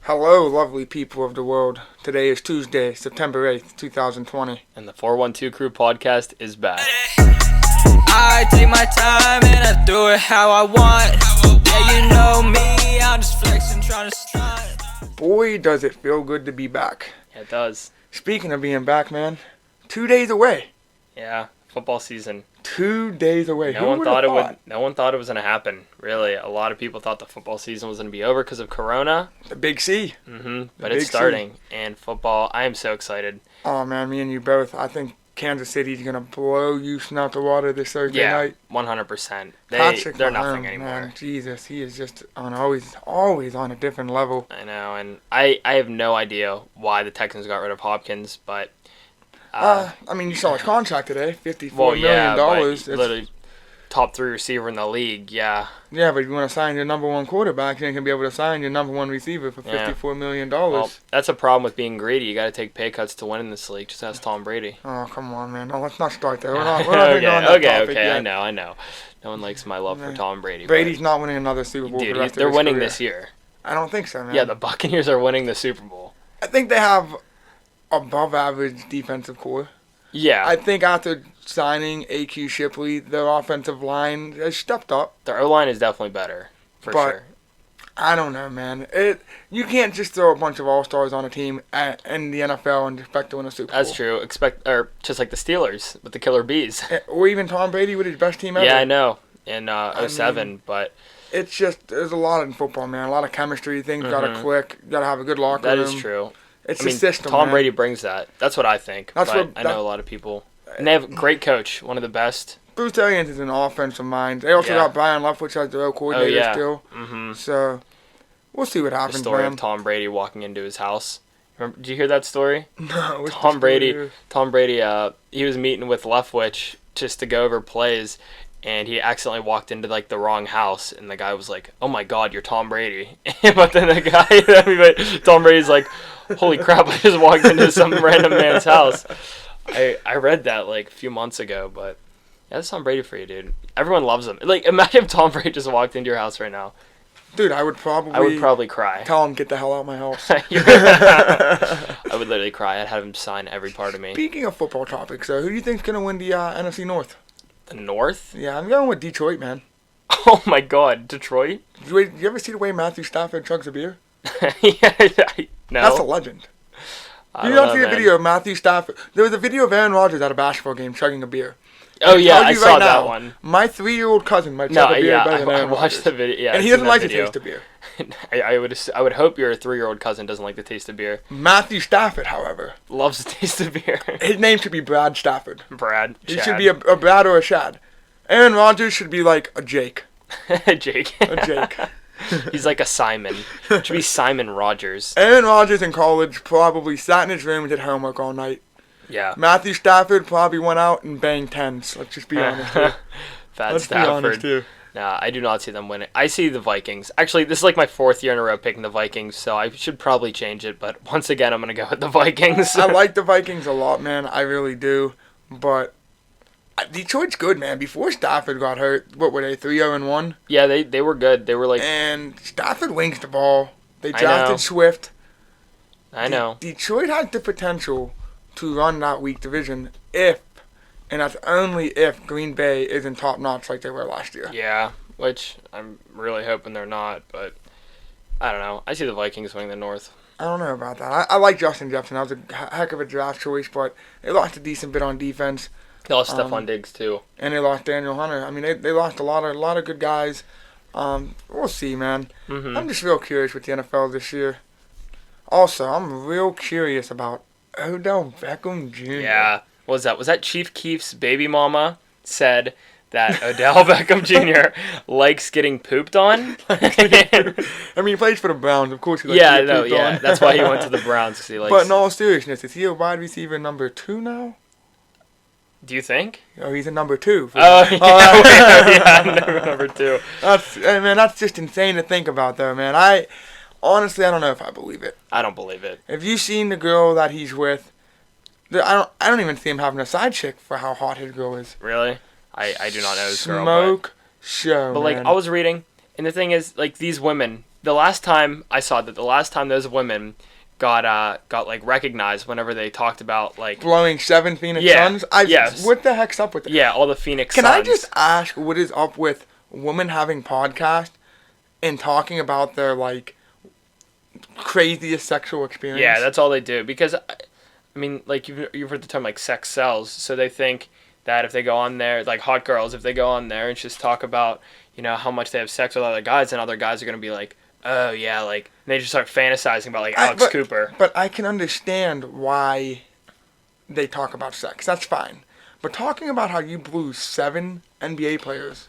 Hello, lovely people of the world. Today is Tuesday, September 8th, 2020. And the 412 Crew podcast is back. I take my time and I do it how I want. Yeah, you know me, I'm just flexing, trying to stunt. Boy, does it feel good to be back. Yeah, it does. Speaking of being back, man, 2 days away. Yeah, football season. 2 days away. No one thought it was going to happen, really. A lot of people thought the football season was going to be over because of Corona. The Big C. But it's starting. And football, I am so excited. Oh, man, me and you both. I think Kansas City's going to blow Houston out the water this Thursday night. 100%. Patrick They're Mahomes, nothing anymore. Man, Jesus, he is just always on a different level. I know, and I have no idea why the Texans got rid of Hopkins, but... you saw his contract today, $54 million. But literally top 3 receiver in the league, yeah. Yeah, but you want to sign your number one quarterback, you ain't going to be able to sign your number one receiver for $54 million. Well, that's a problem with being greedy. You got to take pay cuts to win in this league. Just ask Tom Brady. Oh, come on, man. No, let's not start there. We're not going on that topic yet. I know. No one likes my love for Tom Brady. Brady's not winning another Super Bowl. Dude, they're winning this year. I don't think so, man. Yeah, the Buccaneers are winning the Super Bowl. I think they have above average defensive core. Yeah. I think after signing A.Q. Shipley, their offensive line has stepped up. Their O-line is definitely better, for sure. I don't know, man. You can't just throw a bunch of all-stars on a team in the NFL and expect to win a Super Bowl. That's true. Just like the Steelers with the Killer Bees. Or even Tom Brady with his best team ever. Yeah, I know. In 2007, but... It's just, there's a lot in football, man. A lot of chemistry. Things got to click. You got to have a good locker room. That is true. It's a system, Tom man. Brady brings that. That's what I think. I know a lot of people. And they have a great coach, one of the best. Bruce Arians is an offensive mind. They also got Brian Leftwich as their coordinator still. Mm-hmm. So, we'll see what happens, The story man. of Tom Brady walking into his house. Did you hear that story? No. Tom Brady, he was meeting with Leftwich just to go over plays, and he accidentally walked into like the wrong house, and the guy was like, "Oh my God, you're Tom Brady!" But then Tom Brady's like, "Holy crap! I just walked into some random man's house." I read that like a few months ago, but yeah, that's Tom Brady for you, dude. Everyone loves him. Like, imagine if Tom Brady just walked into your house right now. Dude, I would probably cry. Tell him, get the hell out of my house. I would literally cry. I'd have him sign every part of me. Speaking of football topics, who do you think's going to win the NFC North? The North? Yeah, I'm going with Detroit, man. Oh my God, Detroit? Did you ever see the way Matthew Stafford chugs a beer? No. That's a legend. You don't see the video of Matthew Stafford. There was a video of Aaron Rodgers at a basketball game chugging a beer. Oh yeah, I saw that one. My 3-year-old cousin might chug a beer better than Aaron Rodgers. Watched the video. Yeah, and he doesn't like the taste of beer. I would hope your 3-year-old cousin doesn't like the taste of beer. Matthew Stafford, however, loves the taste of beer. His name should be Brad Stafford. He should be a Brad or a Shad. Aaron Rodgers should be like a Jake. Jake. A Jake. He's like a Simon. It should be Simon Rogers. Aaron Rodgers in college probably sat in his room and did homework all night. Yeah. Matthew Stafford probably went out and banged tens. Let's just be honest here. Let's be honest here. Nah, I do not see them winning. I see the Vikings. Actually, this is like my 4th year in a row picking the Vikings, so I should probably change it. But once again, I'm going to go with the Vikings. I like the Vikings a lot, man. I really do. But Detroit's good, man. Before Stafford got hurt, what were they, 3-0-1? Yeah, they were good. They were like... And Stafford wings the ball. They drafted Swift. I know. Detroit has the potential to run that weak division if, and that's only if, Green Bay isn't top-notch like they were last year. Yeah, which I'm really hoping they're not, but I don't know. I see the Vikings winning the North. I don't know about that. I like Justin Jefferson. That was a heck of a draft choice, but they lost a decent bit on defense. They lost Stephon Diggs, too. And they lost Daniel Hunter. I mean, they lost a lot of good guys. We'll see, man. Mm-hmm. I'm just real curious with the NFL this year. Also, I'm real curious about Odell Beckham Jr. Yeah. What was that? Was that Chief Keef's baby mama said that Odell Beckham Jr. likes getting pooped on? I mean, he plays for the Browns. Of course he likes getting pooped on. Yeah, that's why he went to the Browns. He likes... But in all seriousness, is he a wide receiver number 2 now? Do you think? Oh, he's a number 2. Number 2. That's just insane to think about, though, man. Honestly, I don't know if I believe it. I don't believe it. Have you seen the girl that he's with? I don't even see him having a side chick for how hot his girl is. Really? I do not know this girl. Smoke show, But, like, I was reading, and the thing is, like, these women, the last time I saw that, the last time those women got like recognized whenever they talked about like blowing 7 Phoenix Yeah, Suns. yes. What the heck's up with it? yeah, all the Phoenix Can Suns. I just ask what is up with women having podcasts and talking about their like craziest sexual experience? Yeah, that's all they do because I mean, like you've heard the term like sex sells, so they think that if they go on there, like hot girls, if they go on there and just talk about, you know, how much they have sex with other guys, and other guys are going to be like, oh yeah, like, and they just start fantasizing about like Alex Cooper. But I can understand why they talk about sex. That's fine. But talking about how you blew 7 NBA players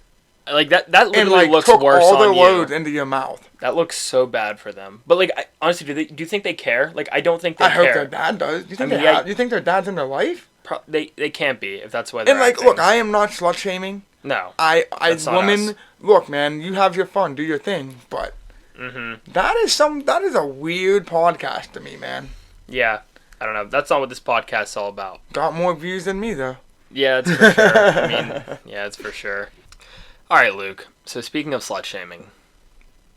Like that and literally like looks took worse all their on loads you. into your mouth. That looks so bad for them. But like, honestly, do you think they care? Like, I don't think they I care. hope their dad does. Do you think I mean, they yeah. you think their dad's in their life? They can't be if that's why they're And like, acting. look, I am not slut shaming. No. As That's not women, us. look, man, you have your fun, do your thing, but that is a weird podcast to me, man. Yeah. I don't know. That's not what this podcast's all about. Got more views than me though. Yeah, that's for sure. I mean, yeah, it's for sure. All right, Luke. So speaking of slut shaming.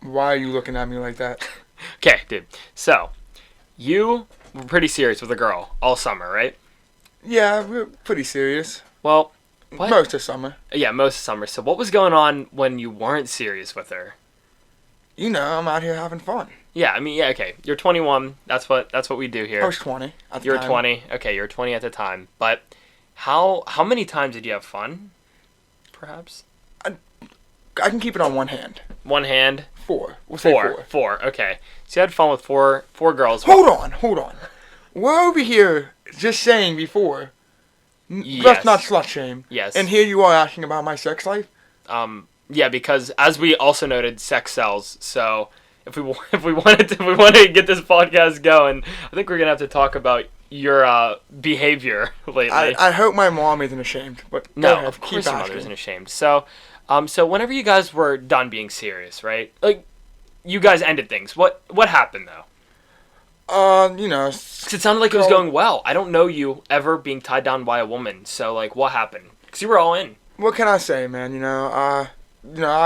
Why are you looking at me like that? Okay, dude. So, you were pretty serious with a girl all summer, right? Yeah, we're pretty serious. Well, what? Most of summer. Yeah, most of summer. So what was going on when you weren't serious with her? You know, I'm out here having fun. Yeah, I mean, yeah, okay. You're 21. That's what we do here. I was 20 at the You're time. 20. Okay, you're 20 at the time. But how many times did you have fun? Perhaps I can keep it on one hand. one hand. 4. We'll say 4. Four. Okay. So you had fun with four girls. Hold on. We're over here just saying before. Yes. Let's not slut shame. Yes. And here you are asking about my sex life. Yeah, because as we also noted, sex sells. So if we wanted to get this podcast going, I think we're gonna have to talk about your behavior lately. I hope my mom isn't ashamed. But No, go ahead, of course keep your mother asking. isn't ashamed. So, so whenever you guys were done being serious, right? Like, you guys ended things. What happened though? You know. 'Cause it sounded like it was going well. I don't know you ever being tied down by a woman. So like, what happened? 'Cause you were all in. What can I say, man? I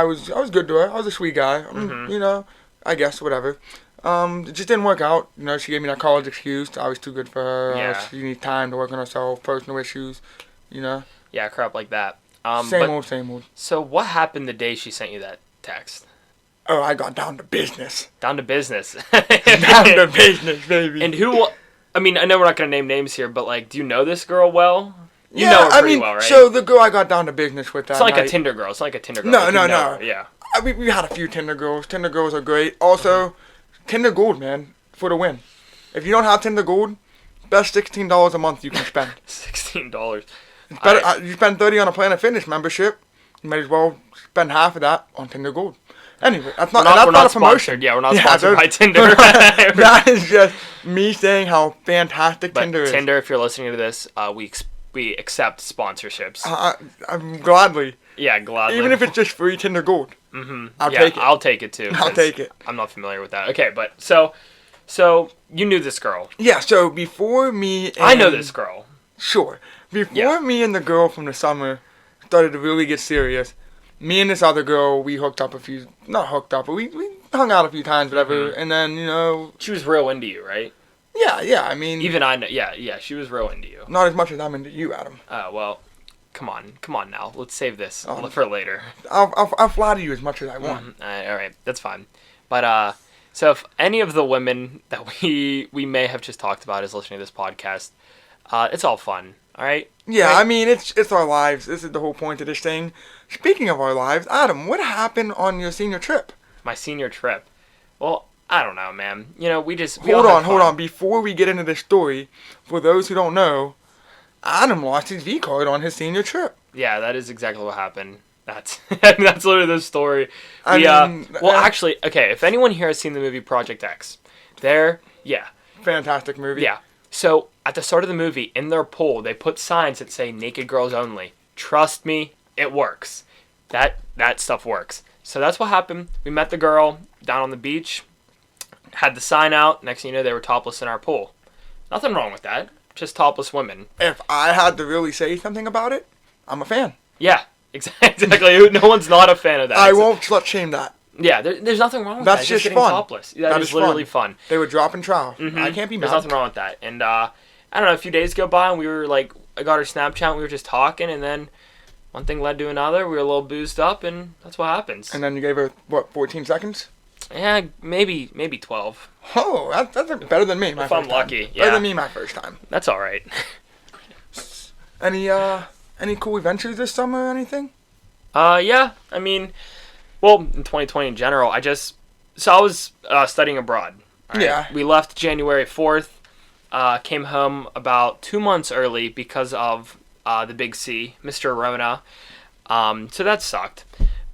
was good to her. I was a sweet guy. You know, I guess whatever. It just didn't work out. You know, she gave me that college excuse. I was too good for her. Yeah. She needs time to work on herself, personal issues. You know. Yeah, crap like that. Same old. So what happened the day she sent you that text? Oh, I got down to business. Down to business. Down to business, baby. And who? I mean, I know we're not gonna name names here, but like, do you know this girl well? You yeah, know her I pretty mean, well, right? so the girl I got down to business with that It's not like night, a Tinder girl. It's not like a Tinder girl. No, Like, you no, know no. her, Yeah. we had a few Tinder girls. Tinder girls are great. Also, Tinder Gold, man, for the win. If you don't have Tinder Gold, best $16 a month you can spend. $16. It's better, you spend $30 on a Planet Fitness membership, you might as well spend half of that on Tinder Gold. Anyway, that's not We're not a promotion. sponsored. Yeah, we're not sponsored by Tinder. That is just me saying how fantastic But Tinder is. Tinder, if you're listening to this, we accept sponsorships. I'm gladly. Yeah, gladly. Even if it's just free Tinder Gold. I'll yeah, take it. I'll take it too. I'll 'cause take it. I'm not familiar with that. Okay, but so you knew this girl. Yeah, so before me and... I know this girl. Sure. Before Yeah. me and the girl from the summer started to really get serious, me and this other girl, we hooked up not hooked up, but we hung out a few times, whatever, and then, you know... She was real into you, right? Yeah, I mean... Even I know. Yeah, she was real into you. Not as much as I'm into you, Adam. Well, come on now. Let's save this for later. I'll flatter you as much as I want. All right, that's fine. But so if any of the women that we may have just talked about is listening to this podcast, it's all fun. All right. Yeah, Right? I mean, it's our lives. This is the whole point of this thing. Speaking of our lives, Adam, what happened on your senior trip? My senior trip. Well, I don't know, man. You know, we Hold all had on. fun. Before we get into this story, for those who don't know, Adam lost his V card on his senior trip. Yeah, that is exactly what happened. That's that's literally the story. Actually, okay. If anyone here has seen the movie Project X, Fantastic movie. Yeah. So at the start of the movie, in their pool, they put signs that say "Naked Girls Only." Trust me, it works. That stuff works. So that's what happened. We met the girl down on the beach, had the sign out. Next thing you know, they were topless in our pool. Nothing wrong with that. Just topless women. If I had to really say something about it, I'm a fan. Yeah, exactly. No one's not a fan of that. I won't slut shame that. Yeah, there's nothing wrong with That's that. just getting fun. topless. That That is is literally fun. fun. They were dropping trowel. Mhm. I can't be There's mad. nothing wrong with that. And I don't know, a few days go by and we were like, I got her Snapchat and we were just talking, and then one thing led to another. We were a little boozed up, and that's what happens. And then you gave her, what, 14 seconds? Yeah, maybe 12. Oh, that's better than me. If I'm lucky, Better yeah. than me my first time. That's all right. Any cool adventures this summer or anything? Yeah. I mean, well, in 2020 in general, I was studying abroad. All right? Yeah. We left January 4th. Came home about 2 months early because of the Big C, Mr. Rona. So that sucked.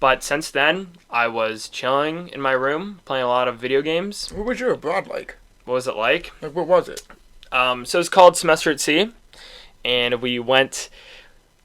But since then, I was chilling in my room, playing a lot of video games. What was your abroad like? What was it like? Like, what was it? So it's called Semester at Sea, and we went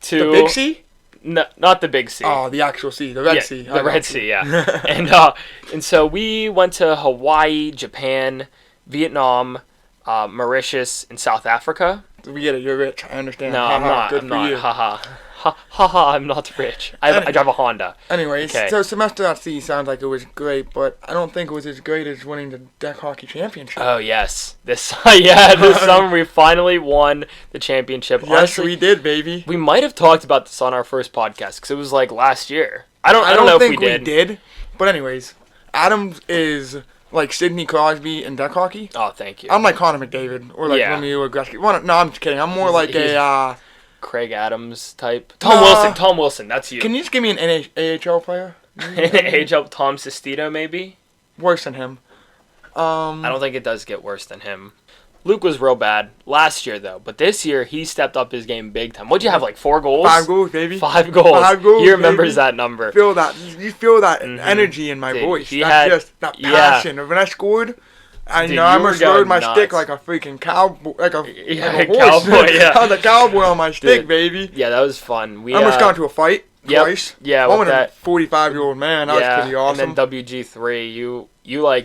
to The Big C? No, not the Big C. Oh, the actual sea. The Red Yeah, Sea. the Red Sea, yeah. and so we went to Hawaii, Japan, Vietnam, Mauritius, and South Africa. We get it. You're rich. I understand. No, I'm Haha, not. Good I'm for not. you. Haha. Ha, I'm not rich. I drive a Honda. Anyways, Okay. so Semester at Sea sounds like it was great, but I don't think it was as great as winning the deck hockey championship. Oh yes, this summer we finally won the championship. yes, Honestly, we did, baby. we might have talked about this on our first podcast because it was like last year. I don't know think if we did. But anyways, Adams is like Sidney Crosby in deck hockey. Oh, thank you. I'm like Connor McDavid or like Yeah. Lemieux or Gretzky. Well, no, I'm just kidding. I'm more like a. Craig Adams type. Tom Wilson. That's you. Can you just give me an AHL player? Age up Tom Sestito maybe? Worse than him. I don't think it does get worse than him. Luke was real bad last year though, but this year he stepped up his game big time. What'd you have, like 4 goals? 5 goals, baby. 5 goals. 5 goals, He remembers baby. that number. Feel that. You feel that Mhm. energy in my Dude, voice. he That's had- just that yeah. passion. When I scored, I Dude, know I you were almost rode going my nuts. stick like a freaking cowboy, like a Yeah, like a horse. cowboy, yeah. I was a cowboy on my stick, Dude, baby. Yeah, that was fun. We I almost got into a fight twice. Yeah, One with with a that. 45-year-old man. That was pretty awesome. And then WG3,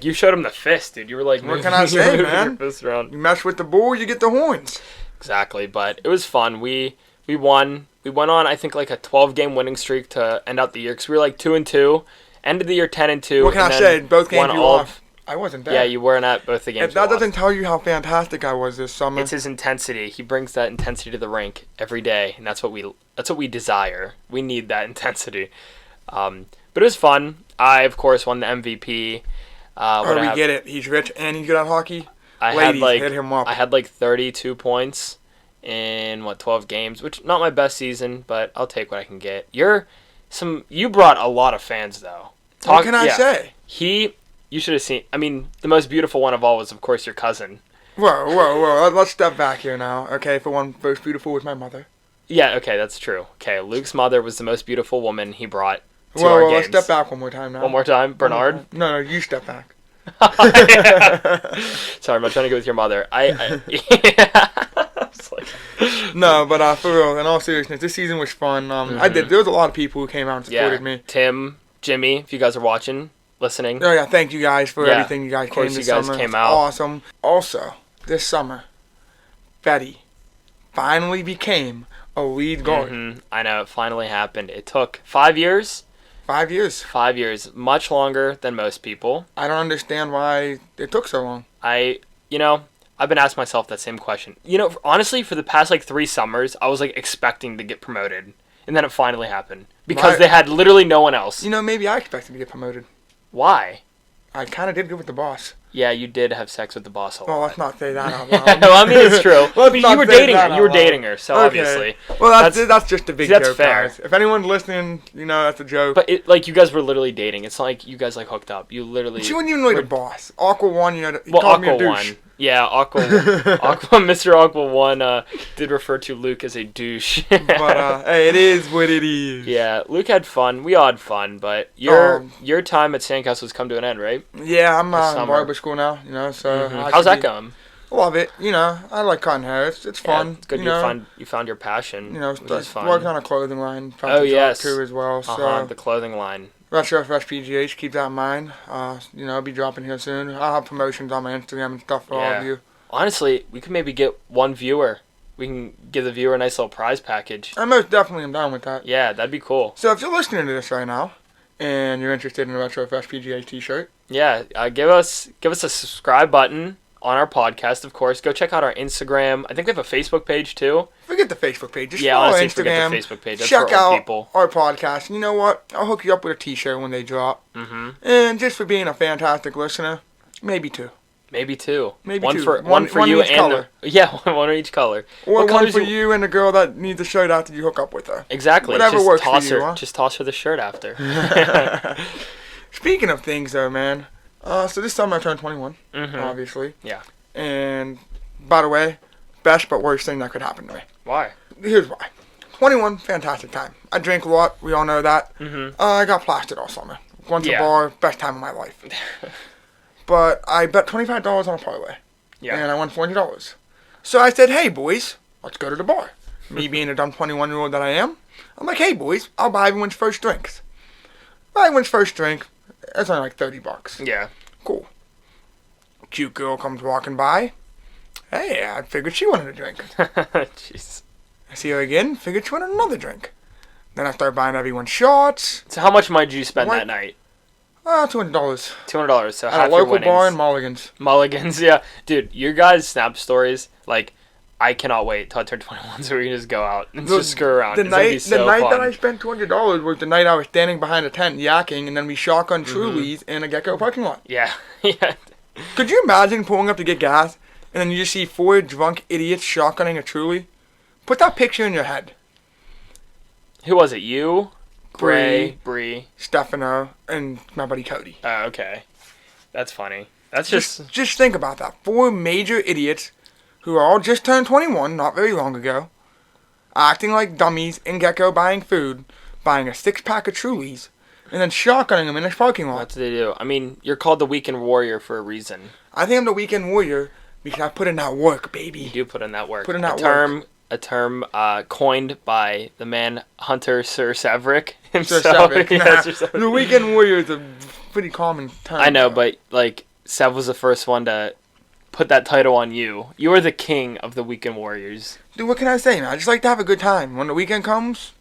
you showed him the fist, dude. You were like, What can I say, moving man? your fist around. You mess with the bull, you get the horns. Exactly, but it was fun. We won. We went on, I think, like a 12-game winning streak to end out the year because we were like 2-2. Ended the year 10-2. What can and I then say? Both games won you all lost. I wasn't there. Yeah, you weren't at both the games. If that we lost. doesn't tell you how fantastic I was this summer. It's his intensity. He brings that intensity to the rink every day, and that's what we desire. We need that intensity. But it was fun. I, of course, won the MVP. We get it. He's rich and he's good at hockey. I Ladies, had hit him up. I had like 32 points in 12 games, which not my best season, but I'll take what I can get. You brought a lot of fans though. What can I say? You should have seen. I mean, the most beautiful one of all was, of course, your cousin. Whoa. Let's step back here now. Okay, for one, most beautiful was my mother. Yeah, okay, that's true. Okay, Luke's mother was the most beautiful woman he brought to our games. Let's step back one more time now. One more time, Bernard. No, you step back. Sorry, I'm not trying to go with your mother. I was like, No, but for real, in all seriousness, this season was fun. There was a lot of people who came out and supported me. Tim, Jimmy, if you guys are watching, listening. Oh yeah, thank you guys for Yeah, everything you guys of course came this you guys summer. came It's out. Awesome. Also, this summer, Betty finally became a lead guard. I know, it finally happened. It took 5 years. 5 years. 5 years, much longer than most people. I don't understand why it took so long. I've been asking myself that same question. Honestly, for the past like 3 summers, I was like expecting to get promoted. And then it finally happened. Because they had literally no one else. Maybe I expected to get promoted. Why? I kind of did good with the boss. Yeah, you did have sex with the boss a lot. Well, let's not say that out loud. No, I mean it's true. Let's But not you were say dating that her. You were out loud. dating her, so Okay. obviously. Well, that's just a big that's joke, fair. guys. If anyone's listening, that's a joke. But you guys were literally dating. It's not like you guys like hooked up. You literally. She wasn't even really the boss. Aqua One, he Well, called me a Aqua douche. One. Yeah, Mr. Aqua One did refer to Luke as a douche. But hey, it is what it is. Yeah, Luke had fun. We all had fun, but your time at Sandcastle's come to an end, right? Yeah, I'm This in summer. barber school now. So I How's should that be- going? Love it. I like cutting hair. It's Yeah, fun. it's good you found your passion. Which is fun. Working on a clothing line. Oh, yes. too as well. So The clothing line. Retro Fresh PGH, keep that in mind. I'll be dropping here soon. I'll have promotions on my Instagram and stuff for all Yeah. of you. Honestly, we could maybe get one viewer. We can give the viewer a nice little prize package. I most definitely am down with that. Yeah, that'd be cool. So if you're listening to this right now, and you're interested in a RetroFest PGA t-shirt, Yeah, give us a subscribe button on our podcast, of course. Go check out our Instagram. I think they have a Facebook page too. forget the Facebook page. Just Yeah, follow honestly, Instagram. forget the Facebook page. That's check for old out people. our podcast. And you know what? I'll hook you up with a t-shirt when they drop. Mm-hmm. And just for being a fantastic listener, maybe 2. Maybe 2. Maybe one 2. for One you each and color. yeah, one of each color. Or What one colors for you and the girl that needs a shirt after you hook up with her. Exactly. Whatever just works for toss you, her. huh? Just toss her the shirt after. Speaking of things, though, man. So this summer I turned 21, Mhm. obviously. Yeah. And, by the way, best but worst thing that could happen to me. Why? Here's why. 21, fantastic time. I drink a lot. We all know that. Mm-hmm. I got plastered all summer. Went to Yeah. a bar, best time of my life. But I bet $25 on a parlay. Yeah. And I won $400. So I said, hey, boys, let's go to the bar. Me being a dumb 21-year-old that I am, I'm like, hey, boys, I'll buy everyone's first drinks. Buy everyone's first drink. It's only like $30. Yeah. Cool. Cute girl comes walking by. Hey, I figured she wanted a drink. Jeez. I see her again, figured she wanted another drink. Then I start buying everyone shots. So how much money did you spend What? that night? $200. $200. So At half a your local winnings. bar in Mulligan's. Mulligans, yeah. Dude, your guys' Snap stories, like, I cannot wait till I turn 21 so we can just go out and just screw around. The It's gonna be night, so the night fun. that I spent $200 was the night I was standing behind a tent yakking, and then we shotgun Trulies in a Gecko parking lot. Yeah. Yeah. Could you imagine pulling up to get gas, and then you just see 4 drunk idiots shotgunning a Truly? Put that picture in your head. Who was it? You? Gray? Bree? Stefano, and my buddy Cody. Oh, okay. That's funny. That's just... Just think about that. 4 major idiots who are all just turned 21 not very long ago, acting like dummies in Gecko buying food, buying a 6-pack of Trulies, and then shotgunning them in a parking lot. That's what they do. I mean, you're called the Weekend Warrior for a reason. I think I'm the weekend warrior because I put in that work, baby. You do put in that work. Put in that A term coined by the man Hunter Sir Severick Sir himself. Savick. Yeah, Nah, Sir Severick. the weekend warrior is a pretty common term. I know, though. but like Sev was the first one to put that title on you. You are the king of the Weekend Warriors. Dude, what can I say, man? I just like to have a good time. When the weekend comes,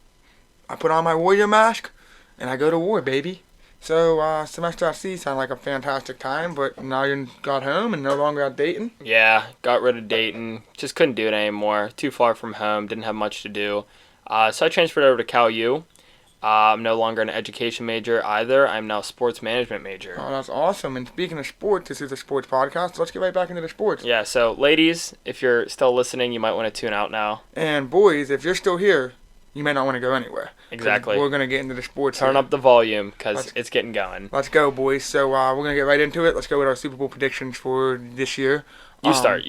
I put on my warrior mask, and I go to war, baby. So, semester at sea sounded like a fantastic time, but now you got home and no longer out dating. Yeah, got rid of Dayton. Just couldn't do it anymore. Too far from home. Didn't have much to do. So I transferred over to Cal U. I'm no longer an education major either. I'm now a sports management major. Oh, that's awesome. And speaking of sports, this is a sports podcast. So let's get right back into the sports. Yeah, so ladies, if you're still listening, you might want to tune out now. And boys, if you're still here, you may not want to go anywhere. 'Cause Exactly. We're going to get into the sports. Turn here. up the volume because Let's- it's getting going. Let's go, boys. So we're going to get right into it. Let's go with our Super Bowl predictions for this year. You start.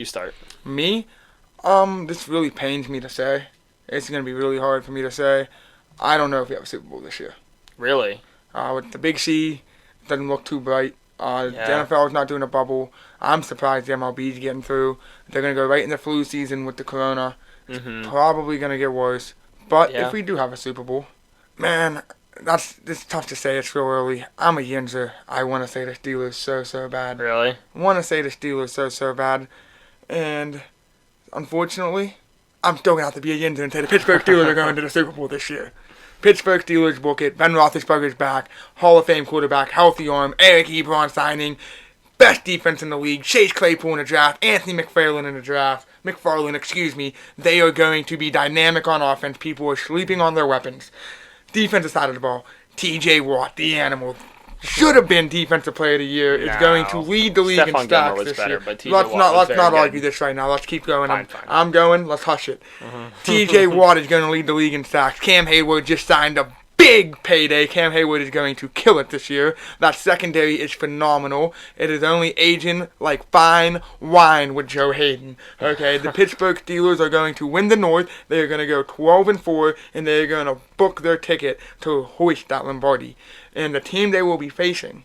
Me? This really pains me to say. It's going to be really hard for me to say. I don't know if we have a Super Bowl this year. Really? With the Big C, it doesn't look too bright. The Yeah. NFL is not doing a bubble. I'm surprised the MLB is getting through. They're going to go right into flu season with the corona. Mm-hmm. Probably going to get worse. But Yeah. if we do have a Super Bowl, man, it's tough to say. It's real early. I'm a Yinzer. I want to say the Steelers so bad. Really? Want to say the Steelers so bad. And unfortunately, I'm still going to have to be a Yinzer and say the Pittsburgh Steelers are going to the Super Bowl this year. Pittsburgh Steelers book it. Ben Roethlisberger's back. Hall of Fame quarterback. Healthy arm. Eric Ebron signing. Best defense in the league. Chase Claypool in the draft. Anthony McFarland in the draft. They are going to be dynamic on offense. People are sleeping on their weapons. Defensive side of the ball. TJ Watt, the animal. Should have been Defensive Player of the Year. Is going to lead the league in Stephon stacks Gilmore was this better, year. but TJ Let's Watt not was very good. argue this right now. Let's keep going. Fine. I'm going. Let's hush it. TJ Watt is going to lead the league in sacks. Cam Hayward just signed a big payday. Cam Hayward is going to kill it this year. That secondary is phenomenal. It is only aging like fine wine with Joe Hayden. Okay, the Pittsburgh Steelers are going to win the North. They are going to go 12-4, and they are going to book their ticket to hoist that Lombardi. And the team they will be facing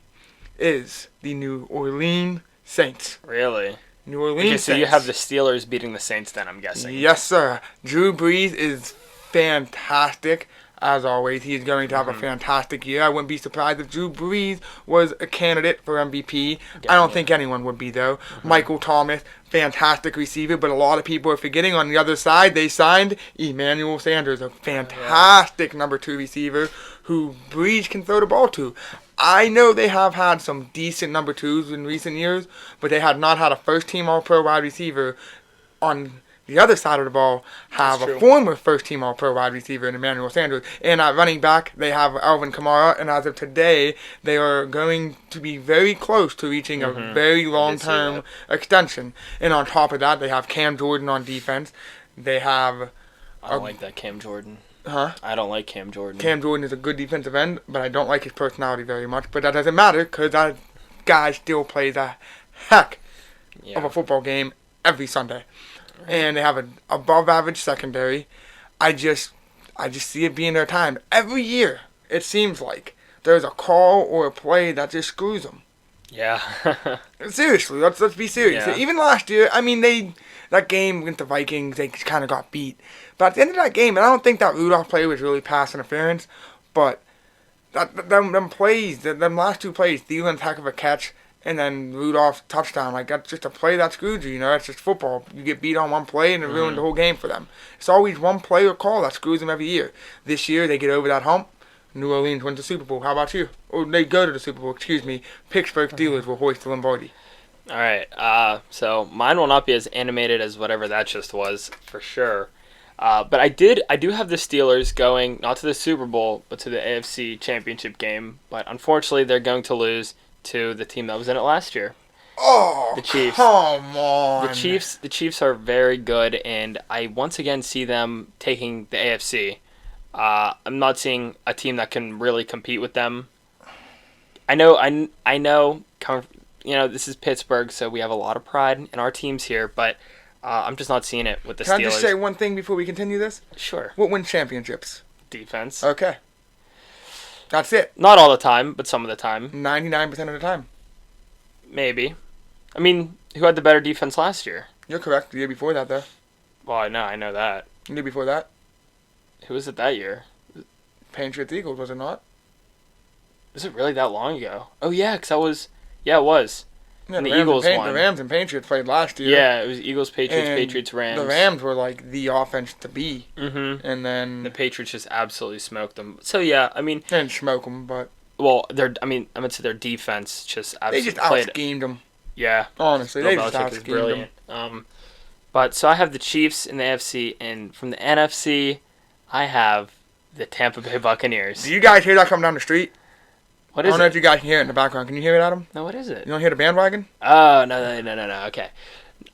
is the New Orleans Saints. Really? New Orleans Okay, so Saints. you have the Steelers beating the Saints then, I'm guessing. Yes, sir. Drew Brees is fantastic. As always, he is going to have a fantastic year. I wouldn't be surprised if Drew Brees was a candidate for MVP. I don't think anyone would be, though. Michael Thomas, fantastic receiver, but a lot of people are forgetting on the other side, they signed Emmanuel Sanders, a fantastic number 2 receiver who Breeze can throw the ball to. I know they have had some decent number twos in recent years, but they have not had a first-team All-Pro wide receiver on the other side of the ball have a former first-team All-Pro wide receiver in Emmanuel Sanders. And at running back, they have Alvin Kamara, and as of today, they are going to be very close to reaching a very long-term extension. And on top of that, they have Cam Jordan on defense. They have... I don't like that Cam Jordan. Huh? I don't like Cam Jordan. Cam Jordan is a good defensive end, but I don't like his personality very much. But that doesn't matter, because that guy still plays a heck of a football game every Sunday. And they have an above-average secondary. I just see it being their time. Every year, it seems like, there's a call or a play that just screws them. Yeah. Seriously, let's be serious. Yeah. Even last year, I mean, that game against the Vikings, they kind of got beat. But at the end of that game, and I don't think that Rudolph play was really pass interference, but them plays, them last two plays, Thielen's heck of a catch, and then Rudolph's touchdown, like, that's just a play that screws you, That's just football. You get beat on one play, and it ruined the whole game for them. It's always one play or call that screws them every year. This year, they get over that hump. New Orleans wins the Super Bowl. How about you? Or they go to the Super Bowl, Pittsburgh Steelers will hoist the Lombardi. All right, so mine will not be as animated as whatever that just was, for sure. But I do have the Steelers going, not to the Super Bowl, but to the AFC Championship game. But unfortunately, they're going to lose to the team that was in it last year. Oh, the Chiefs. Come on. The Chiefs are very good, and I once again see them taking the AFC. I'm not seeing a team that can really compete with them. I know. This is Pittsburgh, so we have a lot of pride in our teams here, but I'm just not seeing it with the Steelers. Can I just say one thing before we continue this? Sure. What wins championships? Defense. Okay. That's it. Not all the time, but some of the time. 99% of the time. Maybe. I mean, who had the better defense last year? You're correct. The year before that, though. Well, I know that. The year before that? Who was it that year? Patriots Eagles, was it not? Was it really that long ago? Oh, yeah, because that was... Yeah, it was. Yeah, and the Eagles won. The Rams and Patriots played last year. Yeah, it was Eagles, Patriots, Patriots, Rams. The Rams were like the offense to be. Mm-hmm. And then... The Patriots just absolutely smoked them. So, yeah, I mean... They didn't smoke them, but... Well, I meant to their defense just absolutely They just out-schemed them. Yeah. Honestly, Bill they just Belichick out-schemed them. But, so I have the Chiefs in the AFC, and from the NFC, I have the Tampa Bay Buccaneers. Do you guys hear that coming down the street? What is it? I don't know if you guys can hear it in the background. Can you hear it, Adam? No, what is it? You don't hear the bandwagon? Oh, no, okay.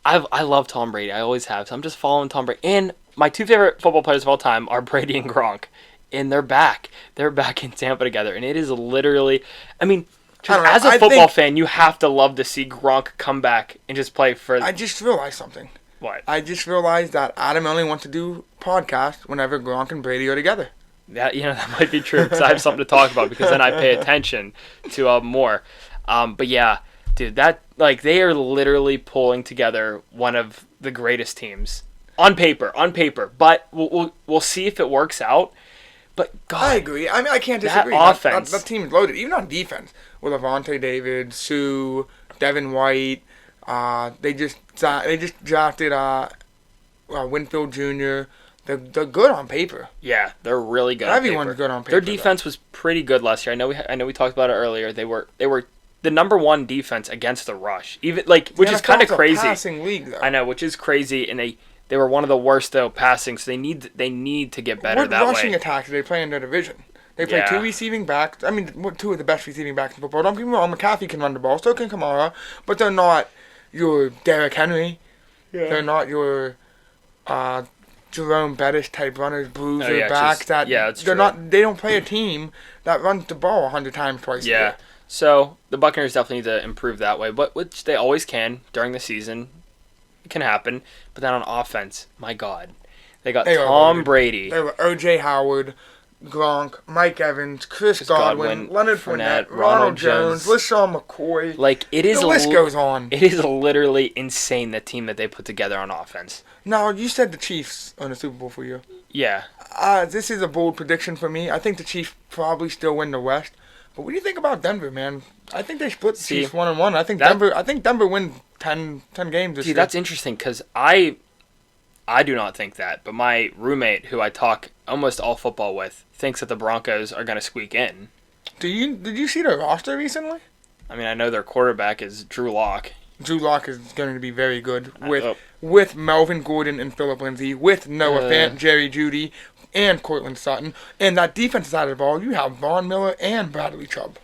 I love Tom Brady. I always have. So I'm just following Tom Brady. And my two favorite football players of all time are Brady and Gronk. And they're back. They're back in Tampa together. And it is literally... I mean, as a football fan, you have to love to see Gronk come back and just play for... I just realized something. What? I just realized that Adam only wants to do podcasts whenever Gronk and Brady are together. That might be true because I have something to talk about because then I pay attention to more. But yeah, dude, they are literally pulling together one of the greatest teams on paper. But we'll see if it works out. But God, I agree. I mean, I can't disagree. That offense, that team is loaded, even on defense with Avonte David, Sue, Devin White. They just drafted Winfield Jr. They're good on paper. Yeah, they're really good. Everyone's good on paper. Their defense was pretty good last year. I know we talked about it earlier. They were the number one defense against the rush, which is kind of crazy. Passing league, though. I know, which is crazy, and they were one of the worst though passing. So they need to get better that way. What rushing attacks do they play in their division? They play two receiving backs. I mean, two of the best receiving backs in football. Don't get me wrong, McCaffrey can run the ball, so can Kamara, but they're not your Derrick Henry. Yeah. They're not your Jerome Bettis type runners, bruiser backs. That's true. They don't play a team that runs the ball 100 times twice a year. So the Buccaneers definitely need to improve that way, but which they always can during the season. It can happen. But then on offense, my God, they got Tom Brady. They were O.J. Howard, Gronk, Mike Evans, Chris Godwin, Leonard Fournette, Ronald Jones, LaShawn McCoy. The list goes on. It is literally insane, the team that they put together on offense. Now, you said the Chiefs on the Super Bowl for you. Yeah. This is a bold prediction for me. I think the Chiefs probably still win the West. But what do you think about Denver, man? I think they split the Chiefs 1-1. I think Denver wins 10 games this year. That's interesting because I do not think that. But my roommate, who I talk almost all football with thinks that the Broncos are going to squeak in. Did you see their roster recently? I mean, I know their quarterback is Drew Lock. Drew Lock is going to be very good with Melvin Gordon and Philip Lindsay, with Noah Fant, Jerry Jeudy, and Cortland Sutton. And that defensive side of the ball, you have Von Miller and Bradley Chubb.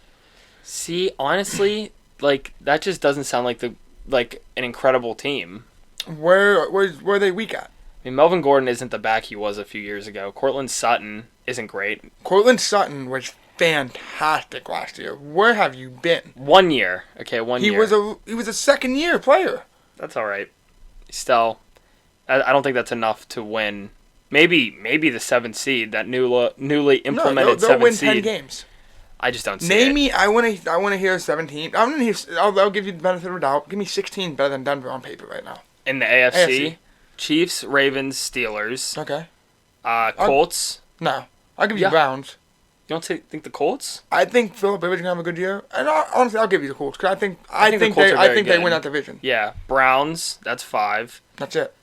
See, honestly, like that just doesn't sound like an incredible team. Where are they weak at? I mean, Melvin Gordon isn't the back he was a few years ago. Cortland Sutton isn't great. Cortland Sutton was fantastic last year. Where have you been? 1 year. Okay, 1 year. He was a second-year player. That's all right. Still, I don't think that's enough to win. Maybe the 7th seed, that newly implemented 7th seed. They'll win 10 games. I just don't see Name it. me. I want to hear 17. I'll give you the benefit of the doubt. Give me 16 better than Denver on paper right now. In the AFC. Chiefs, Ravens, Steelers. Okay. Colts. No, I'll give you Browns. You don't think the Colts? I think Philip Rivers gonna have a good year, and honestly, I'll give you the Colts because I think they win that division. Yeah, Browns. That's 5. That's it.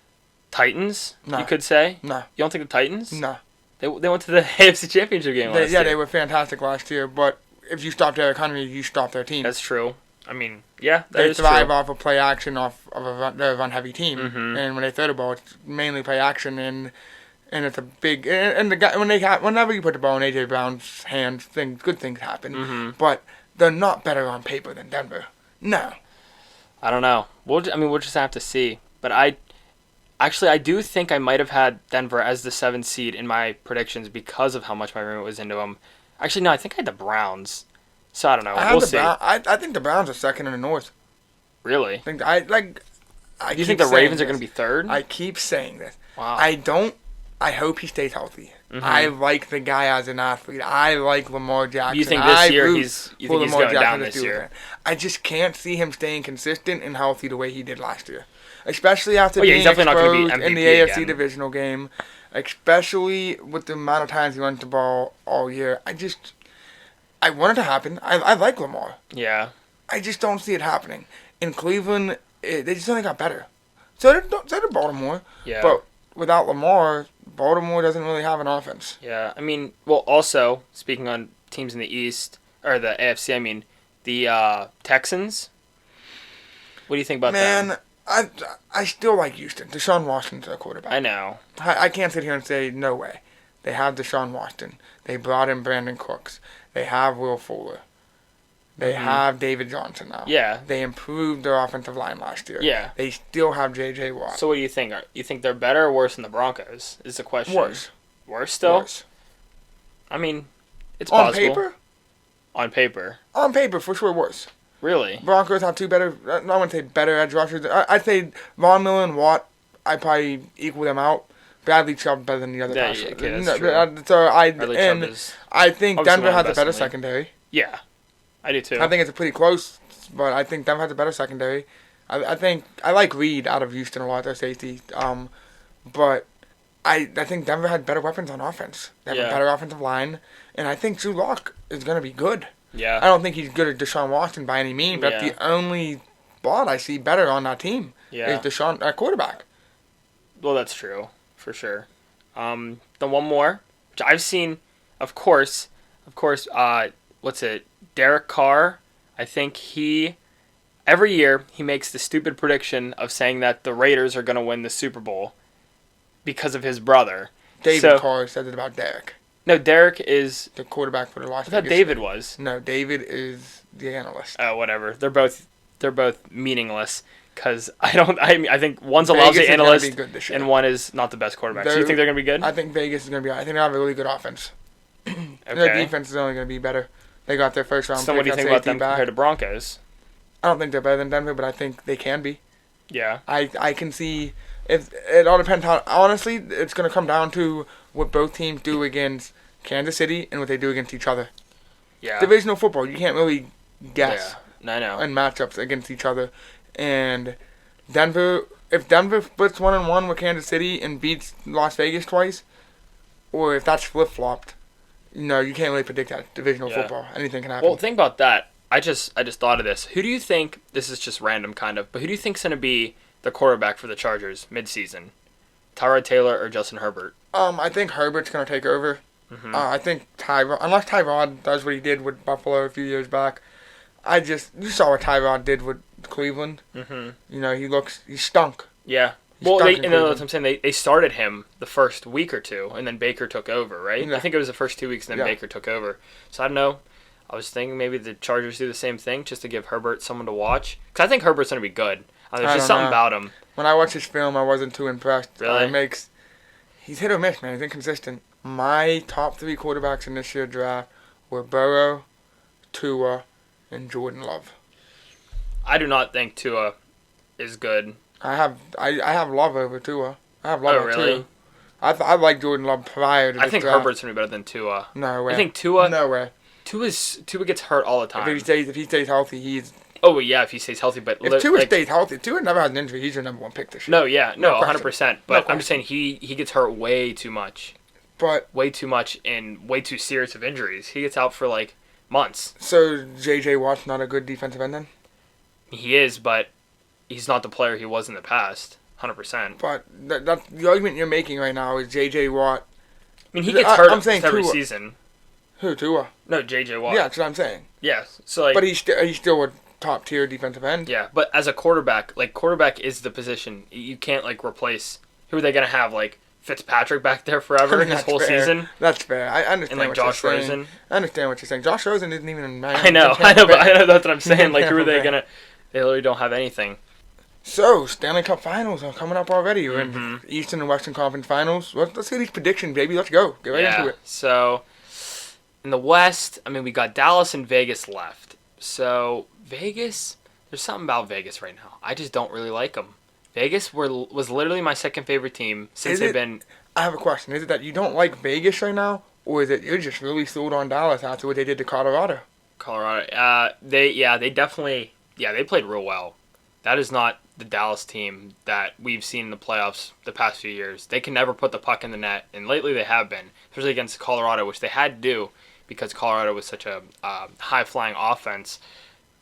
Titans. No. You could say. No. You don't think the Titans? No. They went to the AFC Championship game last year. Yeah, they were fantastic last year, but if you stop Derrick Henry, you stop their team. That's true. I mean, yeah, they thrive off of play action, off of a run heavy team, and when they throw the ball, it's mainly play action, and it's a big and the guy whenever you put the ball in AJ Brown's hands, good things happen. But they're not better on paper than Denver. No. I don't know. We'll just have to see. But I do think I might have had Denver as the 7th seed in my predictions because of how much my roommate was into them. Actually, no, I think I had the Browns. So I don't know. We'll see. I think the Browns are second in the North. Really? Do you think the Ravens are going to be 3rd? I keep saying this. Wow. I hope he stays healthy. I like the guy as an athlete. I like Lamar Jackson. You think this year he's going down this year? I just can't see him staying consistent and healthy the way he did last year. Especially after he's being definitely not exposed gonna be in the MVP AFC again. divisional game. Especially with the amount of times he runs the ball all year. I want it to happen. I like Lamar. Yeah. I just don't see it happening. In Cleveland, they just only got better. So did Baltimore. Yeah. But without Lamar, Baltimore doesn't really have an offense. Yeah. I mean, well, also, speaking on teams in the East, or the AFC, I mean, the Texans. What do you think about them? Man, I still like Houston. Deshaun Watson's their quarterback. I know. I can't sit here and say no way. They have Deshaun Watson. They brought in Brandon Cooks. They have Will Fuller. They have David Johnson now. Yeah. They improved their offensive line last year. Yeah. They still have J.J. Watt. So what do you think? You think they're better or worse than the Broncos? Is the question. Worse. Worse still? Worse. I mean, it's On possible. paper? On paper. On paper, for sure, worse. Really? Broncos have two better, I wouldn't say better edge rushers. I'd say Von Miller and Watt, I'd probably equal them out. Bradley Chubb better than the other guys. Okay, that's true. So Bradley Chubb is I think obviously Denver one of the has a better best in the league. secondary. Yeah, I do too. I think it's pretty close, but I think Denver has a better secondary. I think I like Reed out of Houston a lot, their safety. But I think Denver had better weapons on offense. They have a better offensive line, and I think Drew Lock is going to be good. Yeah. I don't think he's good at Deshaun Watson by any means, but the only spot I see better on that team is Deshaun at quarterback. Well, that's true, for sure. Then one more, which I've seen, of course, what's it, Derek Carr, I think every year he makes the stupid prediction of saying that the Raiders are going to win the Super Bowl because of his brother. David Carr said it about Derek. No, Derek is the quarterback for the Las Vegas. I thought David was. No, David is the analyst. Oh, whatever. They're both meaningless because I think one's a lousy analyst and one is not the best quarterback. So you think they're going to be good? I think Vegas is going to be. I think they have a really good offense. Okay. Their defense is only going to be better. They got their first round. So what do you think about them compared to Broncos? I don't think they're better than Denver, but I think they can be. Yeah. I can see. If it all depends how. Honestly, it's going to come down to what both teams do against Kansas City and what they do against each other. Yeah. Divisional football, you can't really guess. Yeah, I know. In matchups against each other, and if Denver splits 1-1 with Kansas City and beats Las Vegas twice, or if that's flip flopped, you can't really predict that divisional football. Anything can happen. Well, think about that. I just thought of this. Who do you think? This is just random, kind of. But who do you think's going to be the quarterback for the Chargers mid-season? Tyrod Taylor or Justin Herbert? I think Herbert's gonna take over. Mm-hmm. I think Tyrod, unless Tyrod does what he did with Buffalo a few years back, you saw what Tyrod did with Cleveland. Mm-hmm. You know, he stunk. Yeah. He Well, stunk they, in and that's what Cleveland. I'm saying. They started him the first week or two, and then Baker took over, right? Yeah. I think it was the first 2 weeks, and then Yeah. Baker took over. So I don't know. I was thinking maybe the Chargers do the same thing just to give Herbert someone to watch. Because I think Herbert's going to be good. There's I just don't something know. about him. When I watched his film, I wasn't too impressed. Really? He's hit or miss, man. He's inconsistent. My top 3 quarterbacks in this year's draft were Burrow, Tua, and Jordan Love. I do not think Tua is good. I have Love over Tua. I have Love Oh, over really? Tua. I like Jordan Love prior to I this think draft. Herbert's going to be better than Tua. No way. I think Tua No way. Tua gets hurt all the time. If he stays healthy, he's. Oh, well, yeah, if he stays healthy. But If Tua stays healthy, Tua never has an injury. He's your number 1 pick this year. No, yeah, no, question. 100%. But No I'm just saying he gets hurt way too much. But Way too much and way too serious of injuries. He gets out for like months. so J.J. Watt's not a good defensive end then. He is, but he's not the player he was in the past. 100%. But that's the argument you're making right now is J.J. Watt. I mean, he gets hurt I'm saying every Tua. season. Who, Tua? No, J.J. Watt. Yeah, that's what I'm saying. Yes. So like, But he's still a top tier defensive end. yeah, but as a quarterback, like quarterback is the position you can't like replace. Who are they gonna have? Like Fitzpatrick back there forever I mean, his that's whole fair. season, That's fair. I understand and like what Josh you're saying. Rosen. I understand what you're saying. Josh Rosen isn't even in I know, but I know that's what I'm saying. Like, who are they Tampa Bay. gonna? They literally don't have anything. So, Stanley Cup Finals are coming up already. We're in Mhm. Eastern and Western Conference Finals. Let's see these predictions, baby. Let's go. Get right into it. So in the West, I mean, we got Dallas and Vegas left. So Vegas, there's something about Vegas right now. I just don't really like them. Vegas was literally my second favorite team since Is they've it? been. I have a question. Is it that you don't like Vegas right now, or is it you're just really sold on Dallas after what they did to Colorado? Colorado. They definitely, they played real well. That is not the Dallas team that we've seen in the playoffs the past few years. They can never put the puck in the net, and lately they have been, especially against Colorado, which they had to do because Colorado was such a high-flying offense.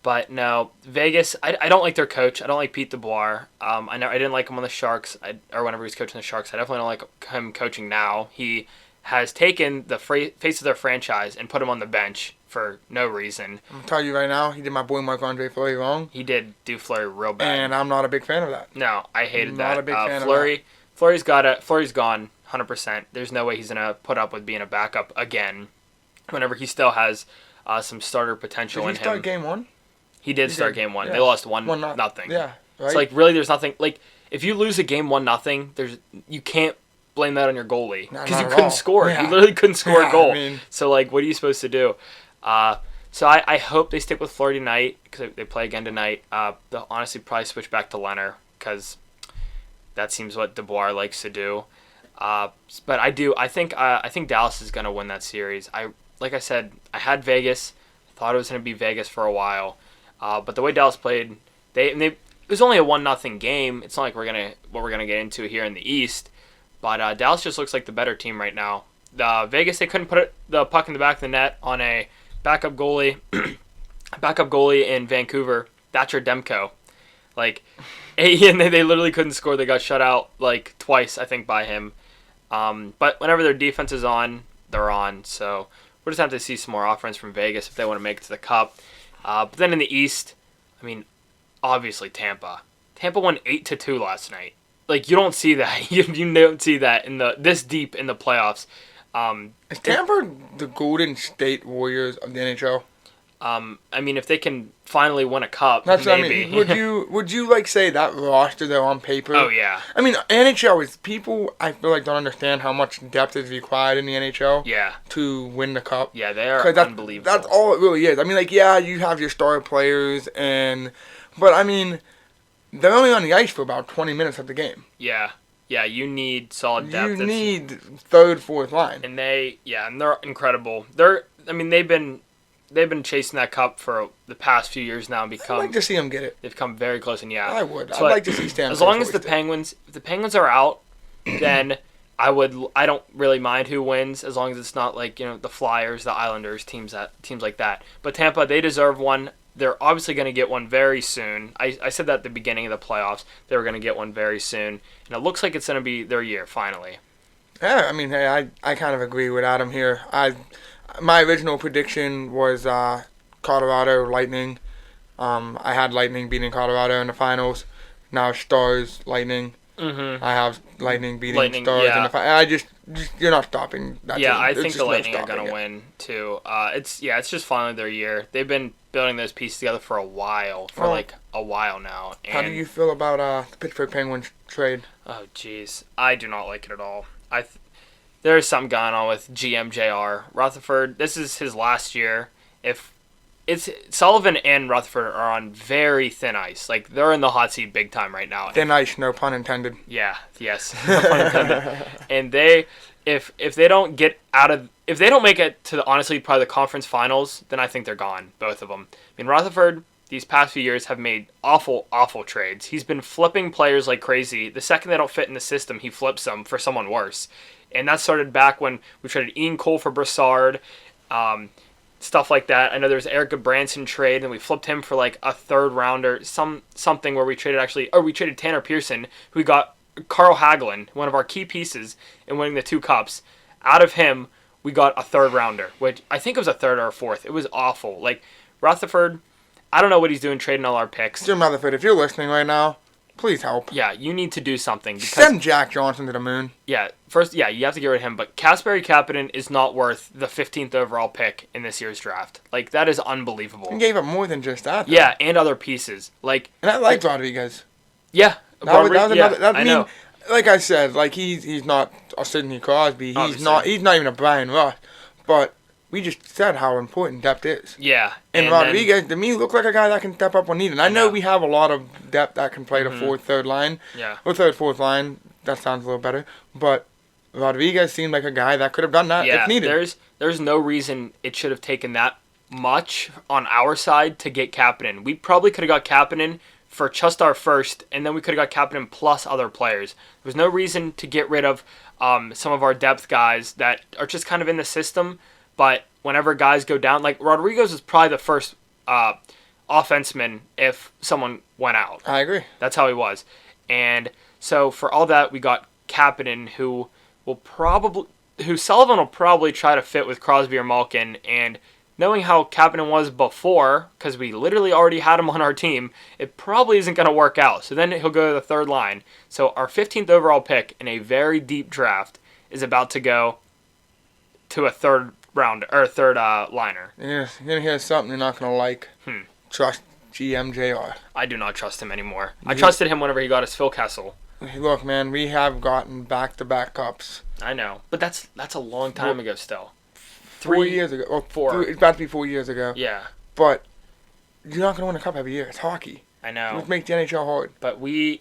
But no, Vegas, I don't like their coach. I don't like Pete DeBoer. I didn't like him on the Sharks, or whenever he was coaching the Sharks. I definitely don't like him coaching now. He has taken the face of their franchise and put him on the bench for no reason. I'm gonna tell you right now, he did my boy Marc-Andre Fleury wrong, He did do Fleury real bad. and I'm not a big fan of that. No, I hated Not that. a big fan of Fleury's gone 100%. There's no way he's gonna put up with being a backup again. Whenever he still has some starter potential Did in he start him. game 1? He did He start did, game 1. yeah. They lost 1 1 not, nothing. Yeah, right. It's like really, there's nothing like if you lose a game 1-0, you can't blame that on your goalie No, because not you at couldn't all. score. Yeah. You literally couldn't score Yeah, a goal. I mean- So like, what are you supposed to do? So I hope they stick with Fleury tonight because they play again tonight. They'll honestly probably switch back to Leonard because that seems what DeBoer likes to do. But I think Dallas is gonna win that series. Like I said, I had Vegas. I thought it was gonna be Vegas for a while, but the way Dallas played, it was only a 1-0 game. It's not like we're gonna get into here in the East, but Dallas just looks like the better team right now. Vegas, they couldn't put the puck in the back of the net on a backup goalie in Vancouver, Thatcher Demko. Like, and they literally couldn't score. They got shut out like twice, I think, by him. But whenever their defense is on, they're on. So we'll just have to see some more offense from Vegas if they want to make it to the Cup. But then in the East, I mean, obviously Tampa. Tampa won 8-2 last night. Like, you don't see that. You don't see that this deep in the playoffs. Is Tampa the Golden State Warriors of the NHL? I mean, if they can finally win a cup, That's maybe. what I mean. Would you like say that roster though on paper? Oh yeah, I mean, NHL is people. I feel like don't understand how much depth is required in the NHL yeah, to win the cup. yeah. They are 'Cause unbelievable. That's all it really is. I mean, like, yeah, you have your star players, but I mean, they're only on the ice for about 20 minutes of the game. Yeah. You need solid depth. You need third, fourth line. and they're incredible. They've been chasing that cup for the past few years now and I'd like to see them get it. they've come very close. And yeah, I would. I'd But like to see Stamkos. as long as the hoist it. Penguins, if the Penguins are out, then I don't really mind who wins as long as it's not like the Flyers, the Islanders, teams like that. But Tampa, they deserve one. they're obviously going to get one very soon. I said that at the beginning of the playoffs. They were going to get one very soon. And it looks like it's going to be their year, finally. Yeah, I mean, hey, I kind of agree with Adam here. My original prediction was Colorado Lightning. I had Lightning beating Colorado in the finals. Now Stars, Lightning. Mm-hmm. I have Lightning beating Stars in the finals. You're not stopping that team. I think the Lightning are going to win, too. It's just finally their year. They've been building those pieces together for a while, a while now. And how do you feel about the Pittsburgh Penguins trade? Oh, jeez. I do not like it at all. There's something going on with GMJR. Rutherford, this is his last year. Sullivan and Rutherford are on very thin ice. Like, they're in the hot seat big time right now. Thin ice, no pun intended. Yeah, yes, no pun intended. And if they don't make it to honestly probably the conference finals, then I think they're gone, both of them. I mean, Rutherford these past few years have made awful, awful trades. He's been flipping players like crazy. The second they don't fit in the system, he flips them for someone worse. And that started back when we traded Ian Cole for Brassard, stuff like that. I know there's Eric Branson trade, and we flipped him for like a third rounder, something where we traded Tanner Pearson, who we got Carl Hagelin, one of our key pieces in winning the 2 cups. Out of him, we got a third rounder, which I think it was a third or a fourth. It was awful. Like, Rutherford, I don't know what he's doing trading all our picks. Jim Rutherford, if you're listening right now, please help. Yeah, you need to do something. Send Jack Johnson to the moon. Yeah, you have to get rid of him. But Kasperi Kapanen is not worth the 15th overall pick in this year's draft. Like, that is unbelievable. He gave up more than just that, though. Yeah, and other pieces. Like, and I like Rodriguez. Yeah. I mean, like I said, like he's not a Sidney Crosby. He's not even a Brian Ross. But we just said how important depth is. Yeah. And Rodriguez, to me, looks like a guy that can step up when needed. I know we have a lot of depth that can play the third line. Yeah. Or fourth line. That sounds a little better. But Rodriguez seemed like a guy that could have done that if needed. There's no reason it should have taken that much on our side to get Kapanen. We probably could have got Kapanen for just our first, and then we could have got Kapanen plus other players. There's no reason to get rid of some of our depth guys that are just kind of in the system, but whenever guys go down, like Rodriguez is probably the first offenseman if someone went out. I agree. That's how he was. And so for all that, we got Kapanen, who Sullivan will probably try to fit with Crosby or Malkin, and knowing how Kapanen was before, because we literally already had him on our team, it probably isn't going to work out. So then he'll go to the third line. So our 15th overall pick in a very deep draft is about to go to a third round or third liner. Yeah, you're going to hear something you're not going to like. Trust GMJR. I do not trust him anymore. I trusted him whenever he got his Phil Kessel. Look, man, we have gotten back-to-back cups. I know, but that's a long time ago still. 4 years ago. Well, 4. It's about to be 4 years ago. Yeah. But you're not going to win a cup every year. It's hockey. I know. Let's make the NHL hard. But we...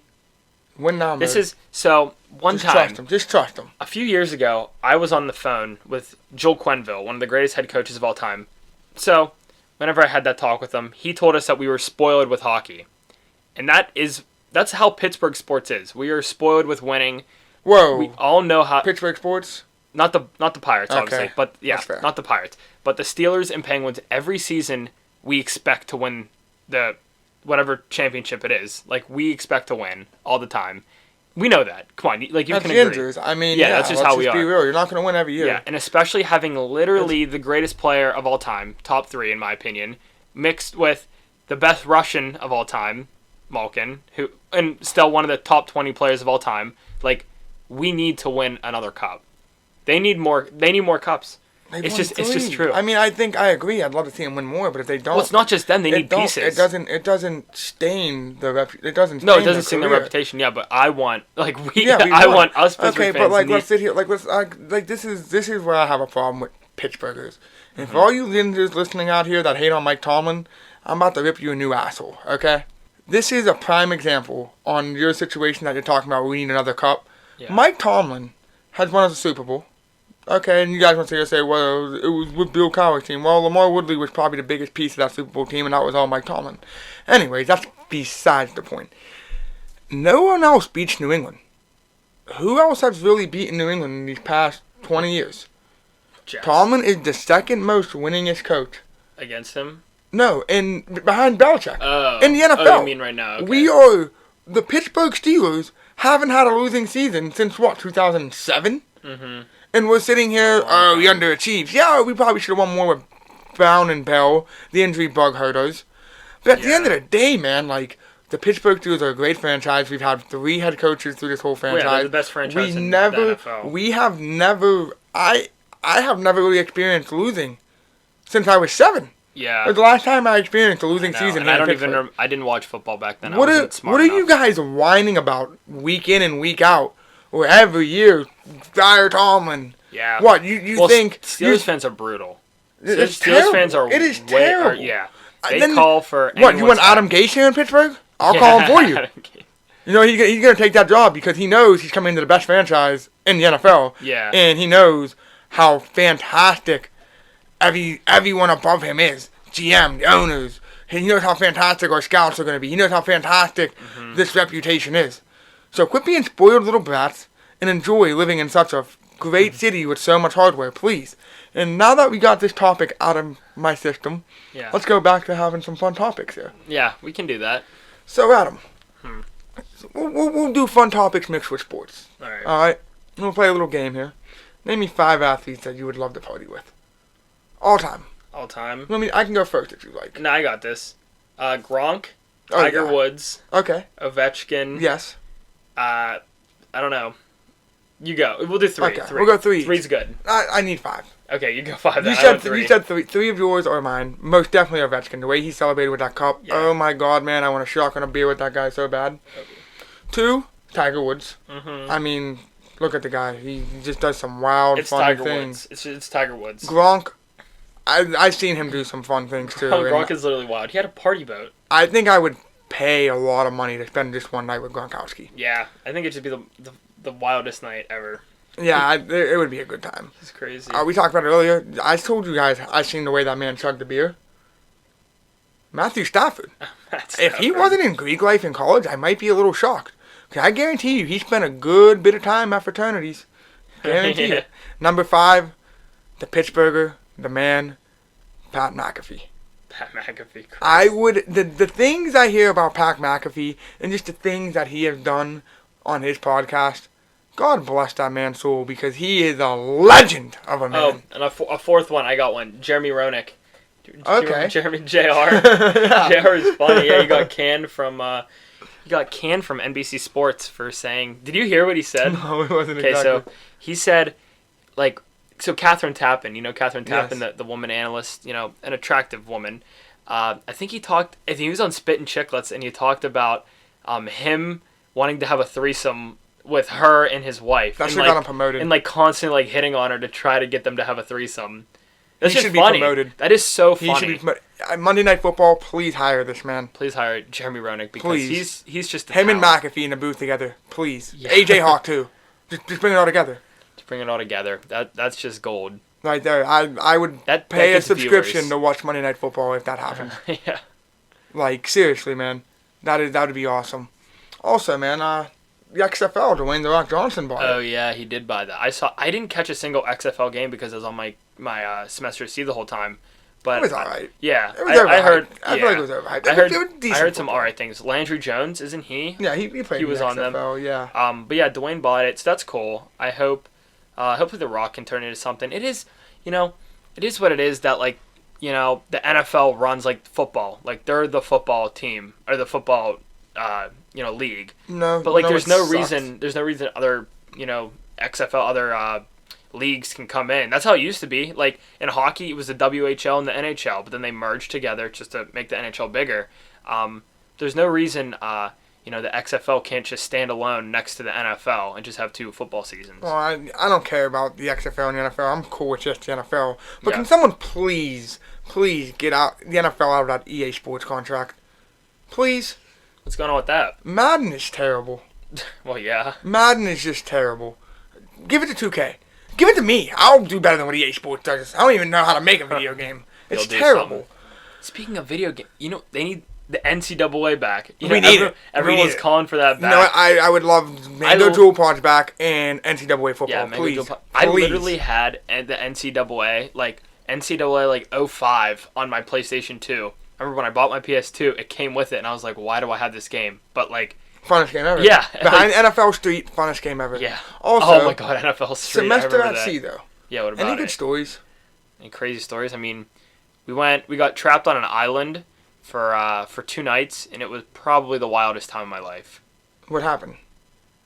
Win now, This is... So, Just trust him. A few years ago, I was on the phone with Joel Quenneville, one of the greatest head coaches of all time. So, whenever I had that talk with him, he told us that we were spoiled with hockey. And that's how Pittsburgh sports is. We are spoiled with winning. Whoa. We all know how... Pittsburgh sports? Not the Pirates, obviously. Okay. But yeah, not the Pirates. But the Steelers and Penguins, every season, we expect to win the whatever championship it is. Like, we expect to win all the time. We know that. Come on, like you that's can agree. Injuries. I mean, yeah, that's just how we are. Be real. You're not going to win every year. Yeah, and especially having literally the greatest player of all time, top 3 in my opinion, mixed with the best Russian of all time, Malkin, and still one of the top 20 players of all time. Like, we need to win another cup. They need more cups. It's just true. I mean, I agree. I'd love to see them win more, but if they don't, well, it's not just them. They need pieces. It doesn't stain the it doesn't stain their reputation. Yeah, but I want I want us Pittsburgh fans. But like let's sit here this is where I have a problem with Pittsburghers. And for all you losers listening out here that hate on Mike Tomlin, I'm about to rip you a new asshole. Okay, this is a prime example on your situation that you're talking about. We need another cup. Yeah. Mike Tomlin has won us a Super Bowl. Okay, and you guys want to say, well, it was with Bill Cowher's team. Well, Lamar Woodley was probably the biggest piece of that Super Bowl team, and that was all Mike Tomlin. Anyways, that's besides the point. No one else beats New England. Who else has really beaten New England in these past 20 years? Jets. Tomlin is the second most winningest coach. Against him? No, behind Belichick. Oh. In the NFL. Oh, you mean right now? Okay. We are the Pittsburgh Steelers. Haven't had a losing season since what, 2007? Mm-hmm. And we're sitting here, we underachieved. Yeah, we probably should have won more with Brown and Bell. The injury bug hurt us. But at the end of the day, man, like, the Pittsburgh Steelers are a great franchise. We've had 3 head coaches through this whole franchise. Yeah, they're the best franchise in the NFL. We have never, I have never really experienced losing since I was 7. Yeah. Like the last time I experienced a losing season. And I didn't watch football back then. What are you guys whining about week in and week out, or every year? Dyer Tomlin. Yeah. What you think? Steelers fans are brutal. It's Steelers terrible. fans are. It is terrible. Yeah. Then, They call for. What, you want Adam Gase here in Pittsburgh? I'll call him for you. You know, he's going to take that job because he knows he's coming into the best franchise in the NFL. Yeah. And he knows how fantastic everyone above him is. GM, the owners. He knows how fantastic our scouts are going to be. He knows how fantastic this reputation is. So quit being spoiled little brats and enjoy living in such a great city with so much hardware, please. And now that we got this topic out of my system, let's go back to having some fun topics here. Yeah, we can do that. So, Adam, we'll do fun topics mixed with sports. All right. All right? We'll play a little game here. Name me 5 athletes that you would love to party with. All time. All time. I mean, I can go first if you like. No, I got this. Gronk, Tiger Woods, Okay. Ovechkin. Yes. I don't know. You go. We'll do 3. Okay, we'll go 3. 3's good. I need 5. Okay, you go 5 then. You I said went 3. you said 3. 3 of yours are mine. Most definitely Ovechkin. The way he celebrated with that cup. Yeah. Oh my God, man! I want to shock on a beer with that guy so bad. Okay. 2, Tiger Woods. Mm-hmm. I mean, look at the guy. He just does some wild, It's fun Tiger things. Woods. It's Tiger Woods. Gronk. I've seen him do some fun things too. Gronk is literally wild. He had a party boat. I think I would pay a lot of money to spend just one night with Gronkowski. Yeah, I think it'd just be the wildest night ever. Yeah, it would be a good time. It's crazy. We talked about it earlier. I told you guys I seen the way that man chugged the beer. Matthew Stafford. If he wasn't in Greek life in college, I might be a little shocked. 'Cause I guarantee you, he spent a good bit of time at fraternities. Guarantee Yeah. it. Number 5, the Pittsburgher, the man, Pat McAfee. Pat McAfee. I would the things I hear about Pat McAfee and just the things that he has done on his podcast. God bless that man's soul because he is a legend of a man. Oh, and a 4th one. I got one. Jeremy Roenick. Okay. Jeremy Jr. Jr. is funny. Yeah, he got canned from NBC Sports for saying. Did you hear what he said? No, it wasn't Okay, exactly. so he said, Catherine Tappan, Catherine Tappan, Yes. the woman analyst, an attractive woman. I think he was on Spit and Chicklets, and he talked about him wanting to have a threesome with her and his wife. That and, should got him promoted. And constantly hitting on her to try to get them to have a threesome. That's He just should be funny. promoted. That is so He funny. should be promoted. Monday Night Football, please hire this man. Please hire Jeremy Roenick because Please. he's just a Him and talent. McAfee in the booth together, please. Yeah. AJ Hawk too. Just bring it all together. To bring it all together. That's just gold. Right there. I would That pay a gets subscription viewers. to watch Monday Night Football if that happens. Yeah. Like, seriously, man. That would be awesome. Also, man, the XFL, Dwayne The Rock Johnson bought Oh it. yeah, he did buy that. I didn't catch a single XFL game because I was on my semester C the whole time. But It was alright. Yeah, It was I heard. I feel like it was overhyped. I heard. It was decent I heard some football. alright things. Landry Jones, isn't he? Yeah, he played He in was the on them. XFL, yeah. But yeah, Dwayne bought it, so that's cool. I hope. Hopefully, The Rock can turn it into something. It is, it is what it is. That the NFL runs like football. Like they're the football team or the football, league. No, But there's no it sucks. reason. There's no reason other XFL other leagues can come in. That's how it used to be. Like in hockey, it was the WHL and the NHL, but then they merged together just to make the NHL bigger. There's no reason the XFL can't just stand alone next to the NFL and just have 2 football seasons. Well, I don't care about the XFL and the NFL. I'm cool with just the NFL. But Yeah. can someone please get out the NFL out of that EA Sports contract? Please? What's going on with that? Madden is terrible. Well, yeah. Madden is just terrible. Give it to 2K. Give it to me. I'll do better than what EA Sports does. I don't even know how to make a video game. It's You'll do terrible. something. Speaking of video game, they need the NCAA back. We need it. Everyone We need was it. calling for that back. No, I would love Mango Dual Pods back and NCAA football. Yeah, Mango please. Dual I Please. literally had the NCAA 05 on my PlayStation 2, I remember when I bought my PS2, it came with it, and I was like, why do I have this game? But like, Funnest game ever. yeah, Behind like, NFL Street, funnest game ever. yeah. Also, Oh my god, NFL Street. I Semester remember at that. Sea though. Yeah, what about Any good it? stories? Any crazy stories? I mean, we got trapped on an island for 2 nights, and it was probably the wildest time of my life. What happened?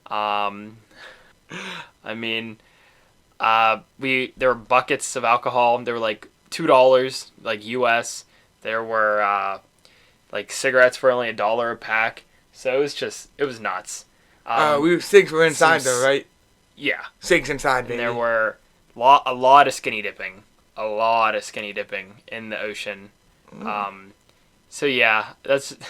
I mean, there were buckets of alcohol. They were like $2, like US. There were like cigarettes for only $1 a pack. So it was nuts. Cigs were inside some though, right? Yeah, Cigs inside, baby. and there were a lot of skinny dipping. A lot of skinny dipping in the ocean. So yeah,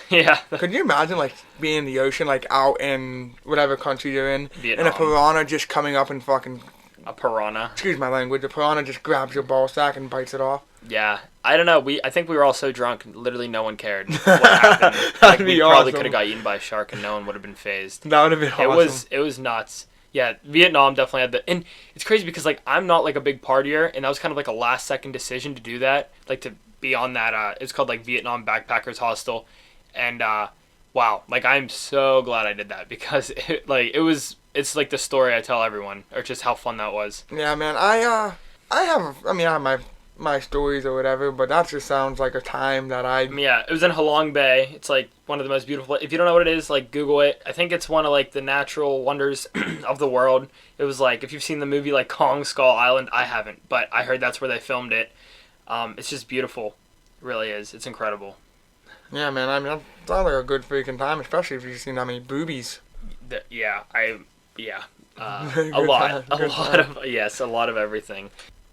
yeah. Could you imagine like being in the ocean, like out in whatever country you're in, Vietnam. and a piranha just coming up and fucking, A piranha. excuse my language, a piranha just grabs your ball sack and bites it off? Yeah, I don't know. I think we were all so drunk, literally no one cared what happened. Like, That'd we be probably awesome. could have got eaten by a shark, and no one would have been phased. That would have been awesome. It was nuts. Yeah, Vietnam definitely had and it's crazy because like I'm not like a big partier, and that was kind of like a last second decision to do that, like to be on that. It's called like Vietnam Backpackers Hostel, and wow, like I'm so glad I did that because it's like the story I tell everyone, or just how fun that was. Yeah, man. I have my stories or whatever, but that just sounds like a time that I. Yeah, it was in Halong Bay. It's like one of the most beautiful. If you don't know what it is, like Google it. I think it's one of like the natural wonders of the world. It was like if you've seen the movie like Kong Skull Island, I haven't, but I heard that's where they filmed it. It's just beautiful. It really is. It's incredible. Yeah, man. I mean, that sounds like a good freaking time, especially if you've seen how many boobies. Yeah. A Good lot. time, A good lot time. a lot of everything.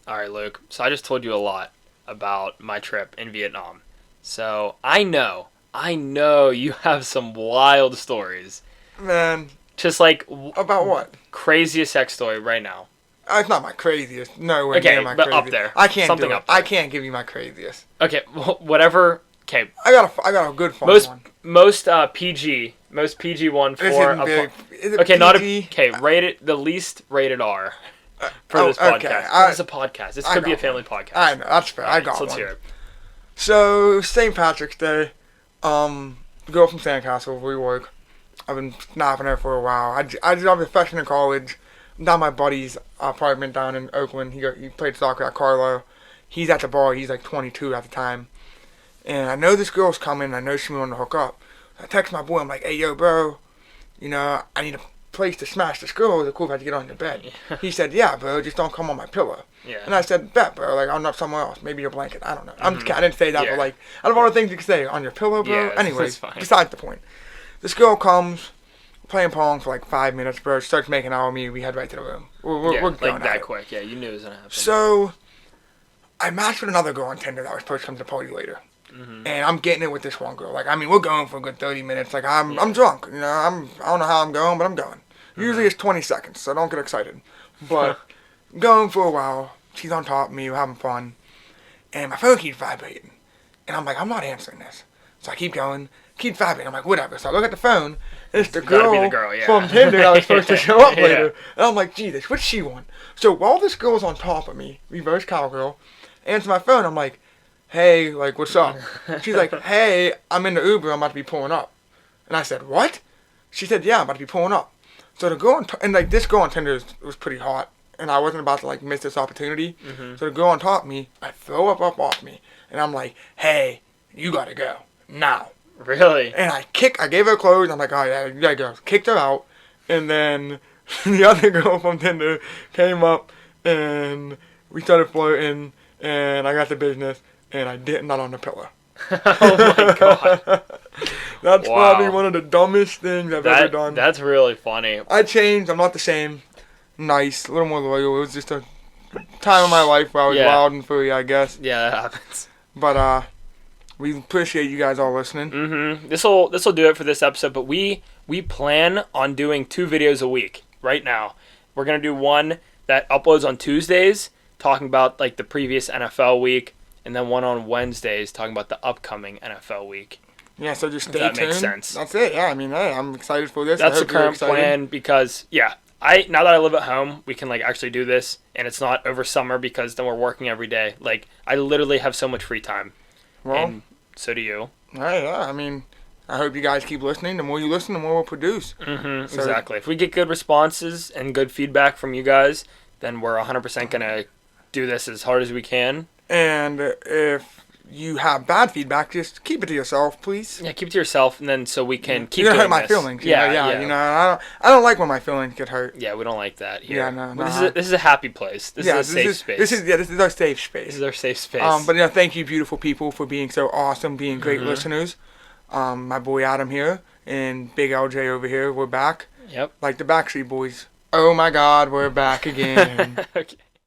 All right, Luke. So I just told you a lot about my trip in Vietnam. So I know you have some wild stories. Man, Just like about what? craziest sex story right now. It's not my craziest. No way Okay, near my but craziest. up there. I can't Something do it. up there. I can't give you my craziest. Okay, whatever. Okay, I got a good fun most one. most PG one This for isn't big. Is it okay, not a PG? okay. Rated the least rated R for this okay, podcast. This is a podcast. This I could be a got family podcast. I know, that's fair. I Alright, got so let's one. hear it. So, St. Patrick's Day, girl from Sandcastle, we work. I've been snapping her for a while. I was a freshman in college, down my buddy's apartment down in Oakland. He played soccer at Carlo. He's at the bar. He's like 22 at the time. And I know this girl's coming. I know she wanted to hook up. I text my boy. I'm like, hey, yo, bro, I need a place to smash this girl. Is it cool if I get on your bed? He said, yeah, bro, just don't come on my pillow. Yeah. And I said, bet, bro. Like, I'm not somewhere else. Maybe your blanket. I don't know. I'm just kidding. I didn't say that, Yeah. but like, out of all the things you could say, on your pillow, bro. Yeah, Anyway, that's fine. besides the point. This girl comes, playing Pong for like 5 minutes, bro. She starts making out with me. We head right to the room. We're Yeah, going like at that it. quick. Yeah, you knew it was gonna happen. So, I matched with another girl on Tinder that was supposed to come to the party later. Mm-hmm. And I'm getting it with this one girl. Like, I mean, we're going for a good 30 minutes. Like, I'm drunk. I don't know how I'm going, but I'm going. Usually it's 20 seconds, so don't get excited. But going for a while. She's on top of me. We're having fun. And my phone keeps vibrating. And I'm like, I'm not answering this. So I keep going. Keep vibrating. I'm like, whatever. So I look at the phone. It's the Gotta girl, be the girl, yeah. from Tinder that was supposed to show up Yeah. later. And I'm like, Jesus, what's she want? So while this girl's on top of me, reverse cowgirl, answer my phone. I'm like, hey, like, what's up? She's like, hey, I'm in the Uber. I'm about to be pulling up. And I said, what? She said, yeah, I'm about to be pulling up. So the girl and like this girl on Tinder was pretty hot, and I wasn't about to like miss this opportunity. Mm-hmm. So the girl on top of me, I throw up off me, and I'm like, hey, you gotta go now. Really? And I gave her clothes. I'm like, oh yeah, you gotta go. Kicked her out, and then the other girl from Tinder came up, and we started flirting, and I got the business, and I did not on the pillow. Oh my god. That's Wow. probably one of the dumbest things I've ever done. That's really funny. I changed. I'm not the same. Nice, a little more loyal. It was just a time of my life where I was Yeah. wild and free, I guess. Yeah, that happens. But we appreciate you guys all listening. Mm-hmm. This'll do it for this episode, but we plan on doing 2 videos a week right now. We're gonna do one that uploads on Tuesdays, talking about like the previous NFL week, and then one on Wednesdays talking about the upcoming NFL week. Yeah, so just If stay that tuned. makes sense. That's it. Yeah, I mean, hey, I'm excited for this. I That's the hope you're current excited. plan because now that I live at home, we can like actually do this, and it's not over summer because then we're working every day. Like I literally have so much free time. Well, And So do you. Yeah, I mean, I hope you guys keep listening. The more you listen, the more we'll produce. Mm-hmm, So- exactly. If we get good responses and good feedback from you guys, then we're 100% going to do this as hard as we can. And if you have bad feedback, just keep it to yourself, please. Yeah, keep it to yourself, and then so we can keep You're gonna doing hurt my this. feelings. Yeah. You know, I don't like when my feelings get hurt. Yeah, we don't like that here. Yeah, no, But this is a happy place. This is a safe space. This is our safe space. This is our safe space. But thank you, beautiful people, for being so awesome, being great Mm-hmm. listeners. My boy Adam here and Big LJ over here. We're back, Yep. like the Backstreet Boys. Oh my God, we're back again. Okay.